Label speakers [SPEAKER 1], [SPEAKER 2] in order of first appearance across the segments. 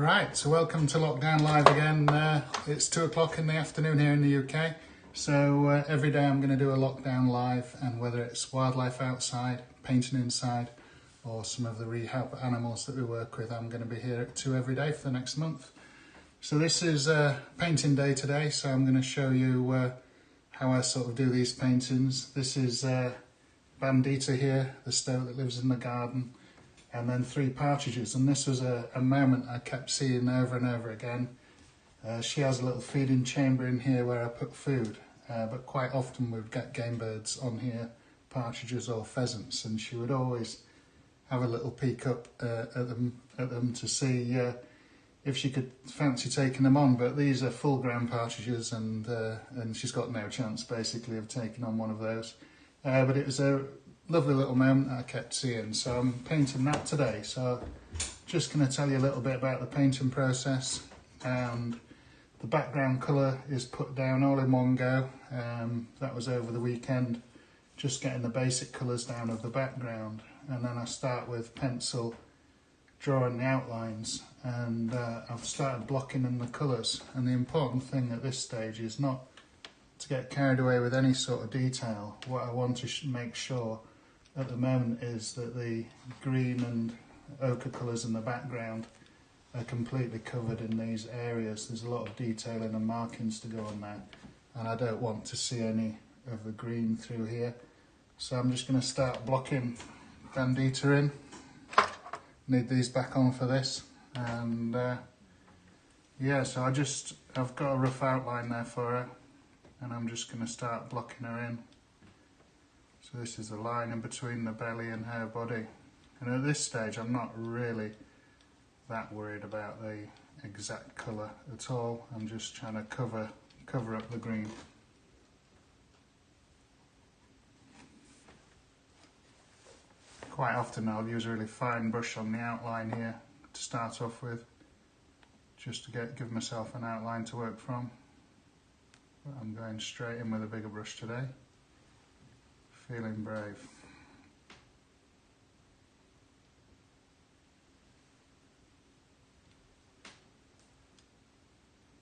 [SPEAKER 1] Right, so welcome to Lockdown Live again. It's 2 o'clock in the afternoon here in the UK. So every day I'm going to do a Lockdown Live, and whether it's wildlife outside, painting inside, or some of the rehab animals that we work with, I'm going to be here at 2 every day for the next month. So this is painting day today, so I'm going to show you how I sort of do these paintings. This is Bandita here, the stoat that lives in the garden, and then 3 partridges, and this was a moment I kept seeing over and over again. She has a little feeding chamber in here where I put food, but quite often we'd get game birds on here, partridges or pheasants, and she would always have a little peek up at them to see if she could fancy taking them on. But these are full grown partridges, and she's got no chance basically of taking on one of those. But it was a lovely little moment that I kept seeing, so I'm painting that today. So just going to tell you a little bit about the painting process, and the background colour is put down all in one go. That was over the weekend, just getting the basic colours down of the background, and then I start with pencil drawing the outlines, and I've started blocking in the colours. And the important thing at this stage is not to get carried away with any sort of detail. What I want to make sure at the moment is that the green and ochre colours in the background are completely covered in these areas. There's a lot of detailing and markings to go on there, and I don't want to see any of the green through here. So I'm just going to start blocking Bandita in. Need these back on for this, and yeah, so I've got a rough outline there for her, and I'm just going to start blocking her in. So this is the line in between the belly and her body, and at this stage I'm not really that worried about the exact colour at all. I'm just trying to cover up the green. Quite often I'll use a really fine brush on the outline here to start off with, just to give myself an outline to work from. But I'm going straight in with a bigger brush today. Feeling brave.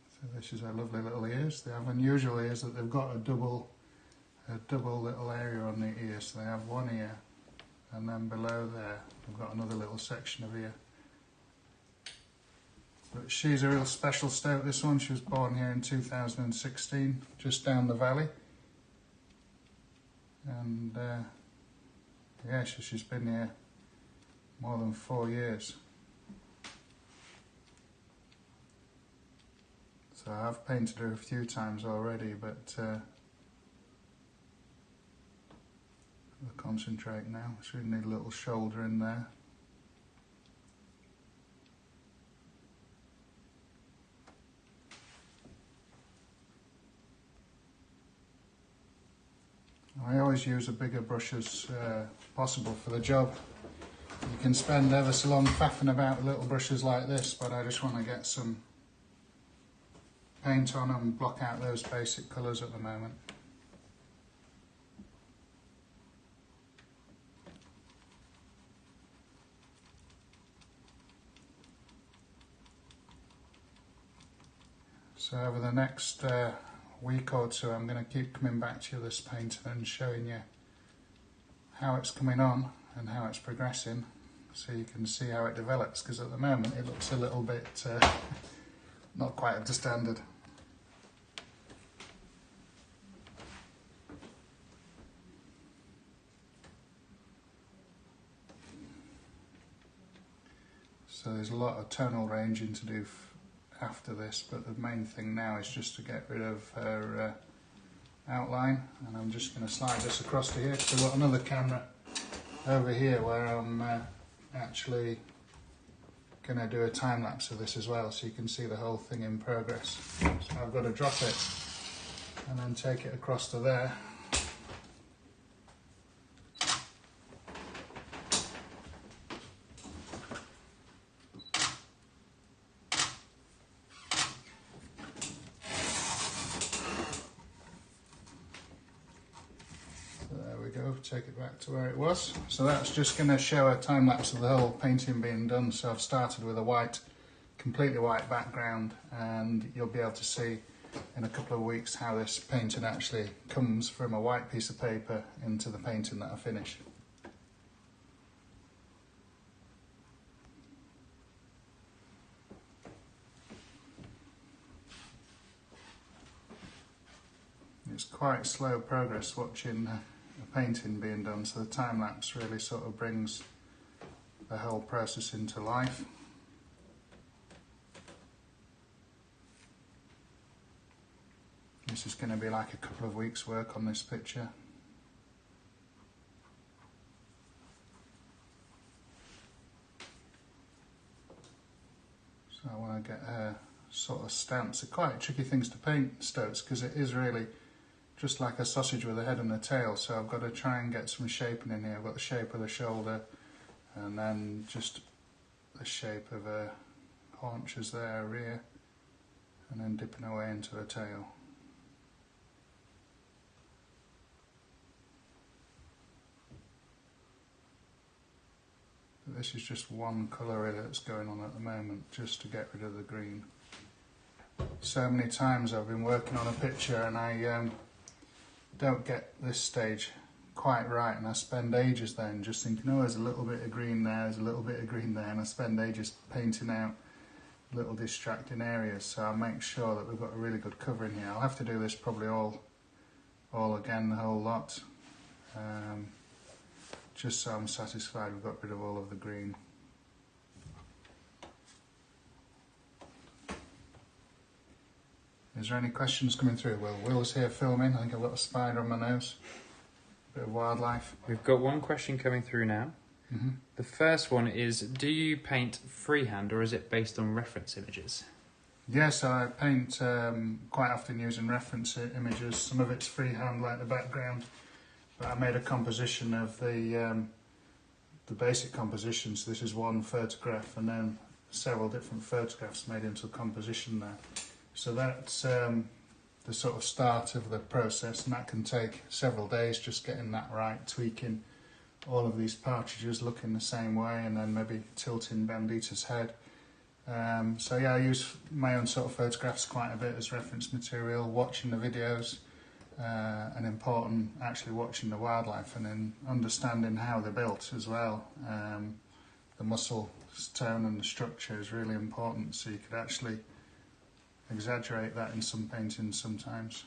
[SPEAKER 1] So this is our lovely little ears. They have unusual ears that they've got a double little area on the ear. So they have one ear, and then below there we've got another little section of ear. But she's a real special stoat, this one. She was born here in 2016, just down the valley. And yeah, she's been here more than 4 years. So I've painted her a few times already, but I'll concentrate now. So we need a little shoulder in there. I always use a bigger brush as possible for the job. You can spend ever so long faffing about with little brushes like this, but I just want to get some paint on and block out those basic colours at the moment. So over the next week or two I'm going to keep coming back to you this painting and showing you how it's coming on and how it's progressing, so you can see how it develops, because at the moment it looks a little bit not quite up to standard. So there's a lot of tonal ranging to do after this, but the main thing now is just to get rid of her outline, and I'm just going to slide this across to here, because I've got another camera over here where I'm actually going to do a time lapse of this as well, so you can see the whole thing in progress. So I've got to drop it and then take it across to there. Take it back to where it was. So that's just going to show a time lapse of the whole painting being done. So I've started with a white completely white background, and you'll be able to see in a couple of weeks how this painting actually comes from a white piece of paper into the painting that I finish. It's quite slow progress watching a painting being done, so the time lapse really sort of brings the whole process into life. This is going to be like a couple of weeks' work on this picture. So I want to get her sort of stance. They're quite tricky things to paint, stoats, because it is really just like a sausage with a head and a tail, so I've got to try and get some shaping in here. I've got the shape of the shoulder, and then just the shape of her haunches there, rear, and then dipping away into her tail. But this is just one colour really that's going on at the moment, just to get rid of the green. So many times I've been working on a picture and I don't get this stage quite right, and I spend ages then just thinking, oh, there's a little bit of green there, there's a little bit of green there, and I spend ages painting out little distracting areas, so I'll make sure that we've got a really good cover in here. I'll have to do this probably all again, the whole lot, just so I'm satisfied we've got rid of all of the green. Is there any questions coming through? Well, Will's here filming. I think I've got a spider on my nose. A bit of wildlife.
[SPEAKER 2] We've got one question coming through now.
[SPEAKER 1] Mm-hmm.
[SPEAKER 2] The first one is, do you paint freehand or is it based on reference images?
[SPEAKER 1] Yes, I paint quite often using reference images. Some of it's freehand, like the background, but I made a composition of the basic composition. So this is one photograph and then several different photographs made into a composition there. So that's the sort of start of the process, and that can take several days, just getting that right, tweaking all of these partridges looking the same way, and then maybe tilting Bandita's head. So yeah, I use my own sort of photographs quite a bit as reference material, watching the videos, and important actually watching the wildlife and then understanding how they're built as well. The muscle tone and the structure is really important, so you could actually exaggerate that in some paintings sometimes.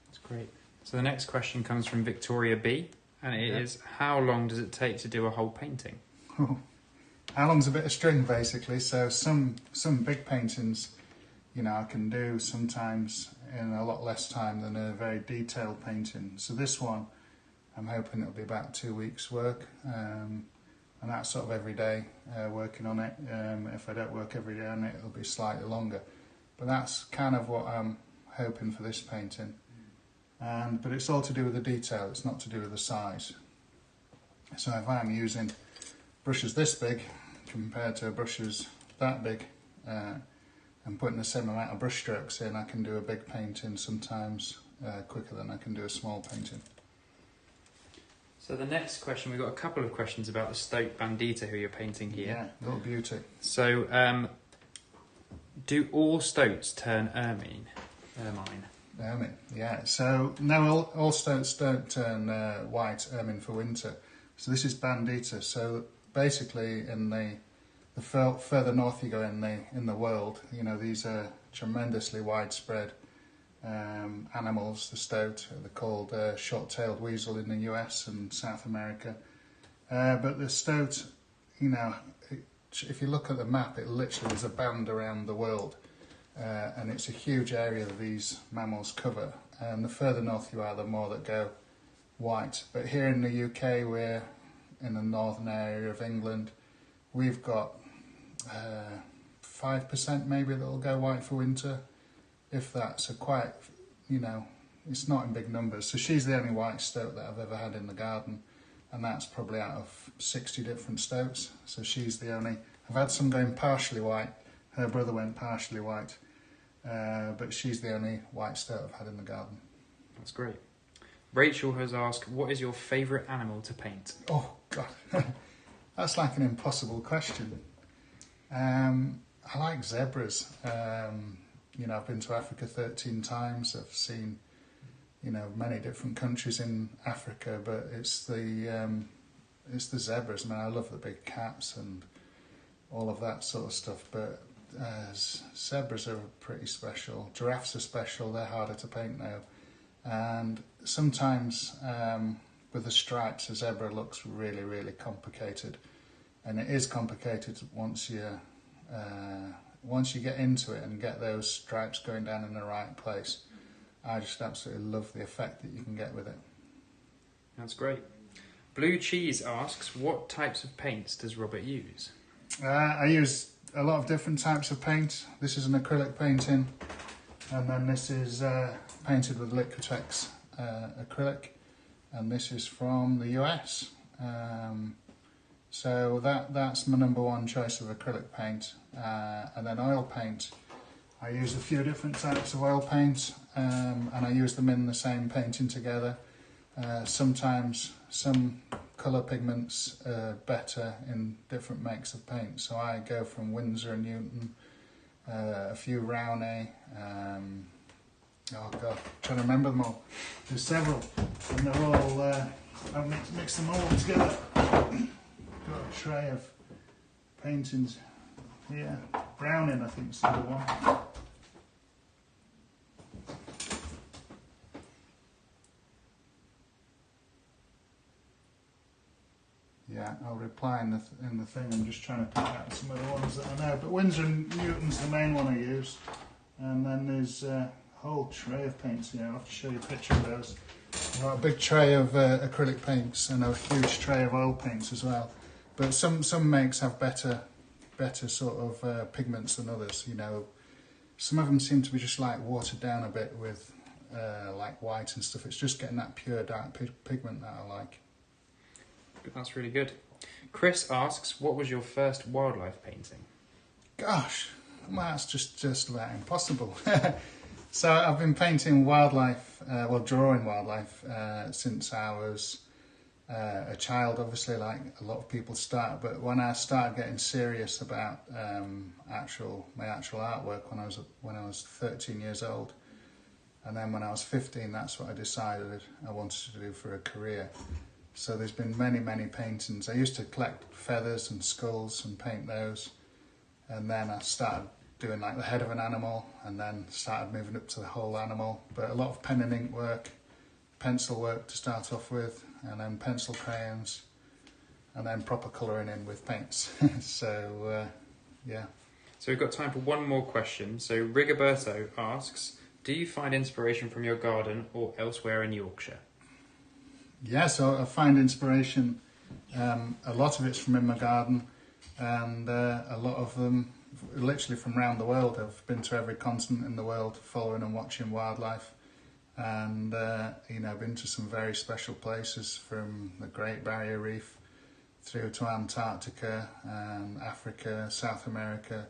[SPEAKER 2] That's great. So the next question comes from Victoria B, and it is, how long does it take to do a whole painting?
[SPEAKER 1] How long's a bit of string, basically. So some big paintings, you know, I can do sometimes in a lot less time than a very detailed painting. So this one, I'm hoping it'll be about 2 weeks' work, and that's sort of every day working on it. If I don't work every day on it, it'll be slightly longer. But that's kind of what I'm hoping for this painting. But it's all to do with the detail, it's not to do with the size. So if I'm using brushes this big compared to brushes that big, and putting the same amount of brush strokes in, I can do a big painting sometimes quicker than I can do a small painting.
[SPEAKER 2] So the next question, we've got a couple of questions about the stoat Bandita who you're painting here.
[SPEAKER 1] Yeah, little beauty.
[SPEAKER 2] So, do all stoats turn ermine?
[SPEAKER 1] Ermine, yeah. So no, all stoats don't turn white ermine for winter. So this is Bandita. So basically, in the further north you go in the world, you know, these are tremendously widespread animals. The stoat, they're called short-tailed weasel in the US and South America. But the stoat, you know, if you look at the map, it literally is a band around the world, and it's a huge area that these mammals cover. And the further north you are, the more that go white. But here in the UK, we're in the northern area of England. We've got 5% maybe that'll go white for winter, if that. So quite, you know, it's not in big numbers. So she's the only white stoat that I've ever had in the garden, and that's probably out of 60 different stoats. So she's the only. I've had some going partially white. Her brother went partially white, but she's the only white stoat I've had in the garden.
[SPEAKER 2] That's great. Rachel has asked, what is your favourite animal to paint?
[SPEAKER 1] Oh God, that's like an impossible question. I like zebras. You know, I've been to Africa 13 times. I've seen, you know, many different countries in Africa, but it's the zebras. I mean, I love the big cats and all of that sort of stuff, but zebras are pretty special. Giraffes are special. They're harder to paint now, and sometimes with the stripes, a zebra looks really, really complicated, and it is complicated once you get into it and get those stripes going down in the right place. I just absolutely love the effect that you can get with it.
[SPEAKER 2] That's great. Blue Cheese asks, what types of paints does Robert use?
[SPEAKER 1] I use a lot of different types of paint. This is an acrylic painting, and then this is painted with Liquitex acrylic, and this is from the US. So that's my number one choice of acrylic paint. And then oil paint, I use a few different types of oil paint, and I use them in the same painting together. Sometimes some colour pigments are better in different makes of paint, so I go from Winsor and Newton, a few Rowney, oh god, I'm trying to remember them all. There's several, and they're all, I've mixed them all together. Got a tray of paintings here. Browning, I think, is the other one. Yeah, I'll reply in the thing. I'm just trying to pick out some of the ones that I know. But Winsor and Newton's the main one I use. And then there's a whole tray of paints here. I'll have to show you a picture of those. I've got a big tray of acrylic paints and a huge tray of oil paints as well. But some makes have better sort of pigments than others. You know, some of them seem to be just like watered down a bit with like white and stuff. It's just getting that pure dark pigment that I like.
[SPEAKER 2] That's really good. Chris asks, what was your first wildlife painting?
[SPEAKER 1] Gosh, well, that's just about impossible. So I've been painting wildlife, drawing wildlife since I was a child, obviously, like a lot of people start. But when I started getting serious about my actual artwork when I was 13 years old, and then when I was 15, that's what I decided I wanted to do for a career. So there's been many paintings. I used to collect feathers and skulls and paint those, and then I started doing like the head of an animal, and then started moving up to the whole animal. But a lot of pen and ink work, pencil work to start off with, and then pencil crayons, and then proper colouring in with paints. So yeah.
[SPEAKER 2] So we've got time for one more question. So Rigoberto asks, do you find inspiration from your garden or elsewhere in Yorkshire?
[SPEAKER 1] Yeah, so I find inspiration, a lot of it's from in my garden, and a lot of them literally from around the world. I've been to every continent in the world following and watching wildlife, and you know, been to some very special places, from the Great Barrier Reef through to Antarctica, Africa, South America,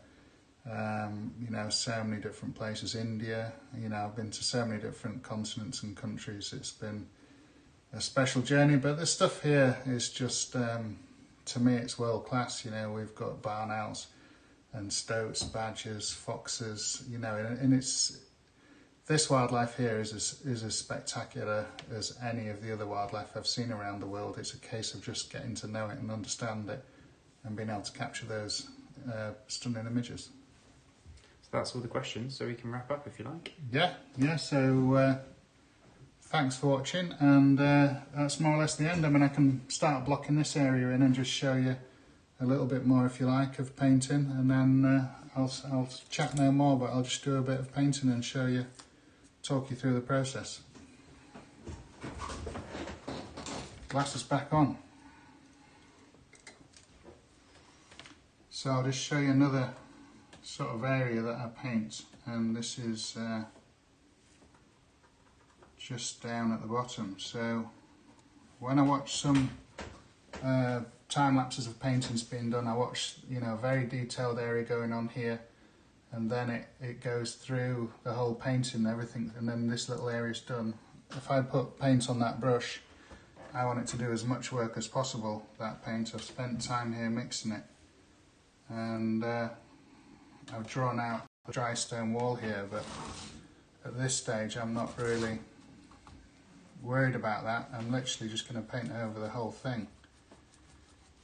[SPEAKER 1] you know, so many different places, India. You know, I've been to so many different continents and countries. It's been a special journey, but the stuff here is just, to me, it's world class. You know, we've got barn owls and stoats, badgers, foxes, you know, and it's, this wildlife here is as spectacular as any of the other wildlife I've seen around the world. It's a case of just getting to know it and understand it and being able to capture those stunning images.
[SPEAKER 2] So that's all the questions, so we can wrap up if you like.
[SPEAKER 1] Yeah, so thanks for watching, and that's more or less the end. I mean, I can start blocking this area in and just show you a little bit more, if you like, of painting, and then I'll chat no more, but I'll just do a bit of painting and talk you through the process. Glasses back on. So I'll just show you another sort of area that I paint, and this is just down at the bottom. So when I watch some time lapses of paintings being done, I watch, you know, a very detailed area going on here, and then it goes through the whole painting, everything, and then this little area is done. If I put paint on that brush, I want it to do as much work as possible, that paint. I've spent time here mixing it, and I've drawn out the dry stone wall here, but at this stage I'm not really worried about that. I'm literally just going to paint over the whole thing.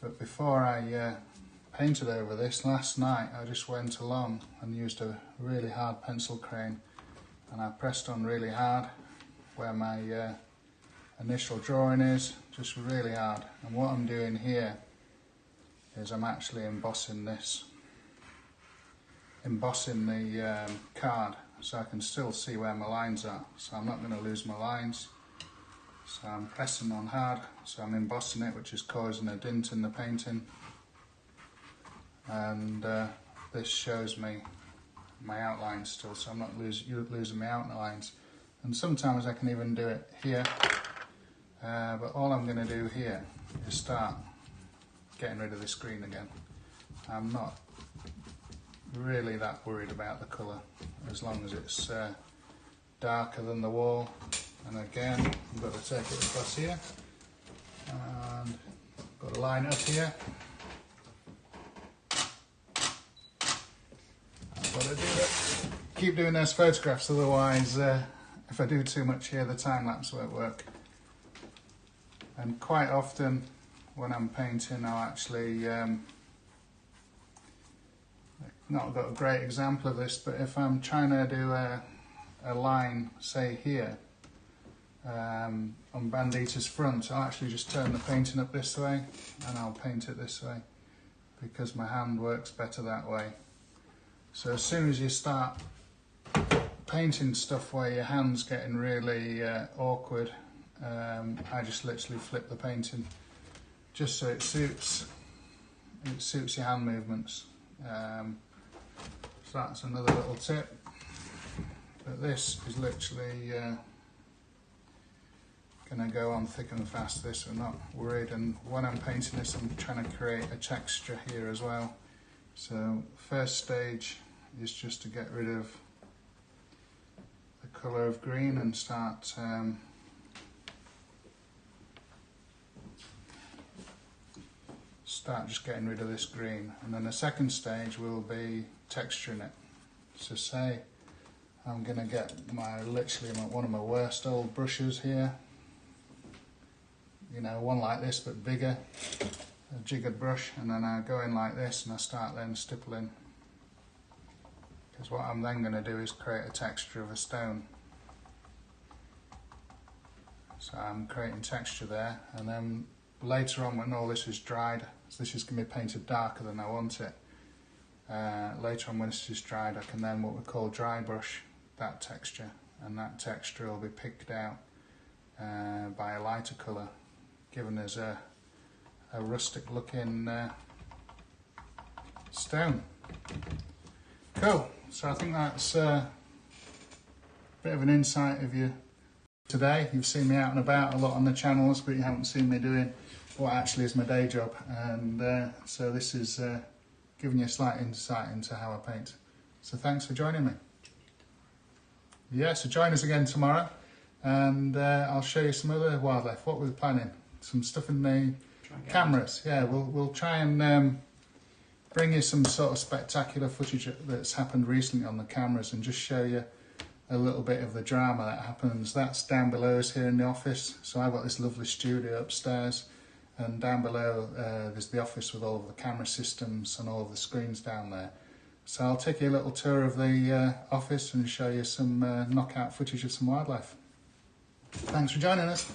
[SPEAKER 1] But before I painted over this last night, I just went along and used a really hard pencil crane, and I pressed on really hard where my initial drawing is, just really hard. And what I'm doing here is I'm actually embossing this, embossing the card, so I can still see where my lines are, so I'm not going to lose my lines. So I'm pressing on hard, so I'm embossing it, which is causing a dint in the painting, and this shows me my outlines still, so I'm not losing my outlines. And sometimes I can even do it here, but all I'm going to do here is start getting rid of this green again. I'm not really that worried about the colour, as long as it's darker than the wall. And again, I've got to take it across here, and got a line up here. I've got to do that. Keep doing those photographs, otherwise if I do too much here, the time lapse won't work. And quite often when I'm painting, I'll actually not got a great example of this, but if I'm trying to do a line, say here, on Bandita's front, I'll actually just turn the painting up this way and I'll paint it this way, because my hand works better that way. So as soon as you start painting stuff where your hand's getting really awkward, I just literally flip the painting just so it suits your hand movements. So that's another little tip, but this is literally going to go on thick and fast. This, we're not worried, and when I'm painting this I'm trying to create a texture here as well. So first stage is just to get rid of the colour of green and start just getting rid of this green, and then the second stage will be texturing it. So say I'm going to get one of my worst old brushes here, you know, one like this but bigger, a jiggered brush, and then I go in like this and I start then stippling, because what I'm then going to do is create a texture of a stone. So I'm creating texture there, and then later on when all this is dried, so this is going to be painted darker than I want it, later on when this is dried I can then what we call dry brush that texture, and that texture will be picked out by a lighter colour, giving us a rustic looking stone. Cool, so I think that's a bit of an insight of you today. You've seen me out and about a lot on the channels, but you haven't seen me doing what actually is my day job, and so this is giving you a slight insight into how I paint. So thanks for joining me. Yeah, so join us again tomorrow, and I'll show you some other wildlife. What we're planning, some stuff in the cameras. Yeah, we'll try and bring you some sort of spectacular footage that's happened recently on the cameras, and just show you a little bit of the drama that happens. That's down below us here in the office. So I've got this lovely studio upstairs, and down below there's the office with all of the camera systems and all of the screens down there. So I'll take you a little tour of the office and show you some knockout footage of some wildlife. Thanks for joining us.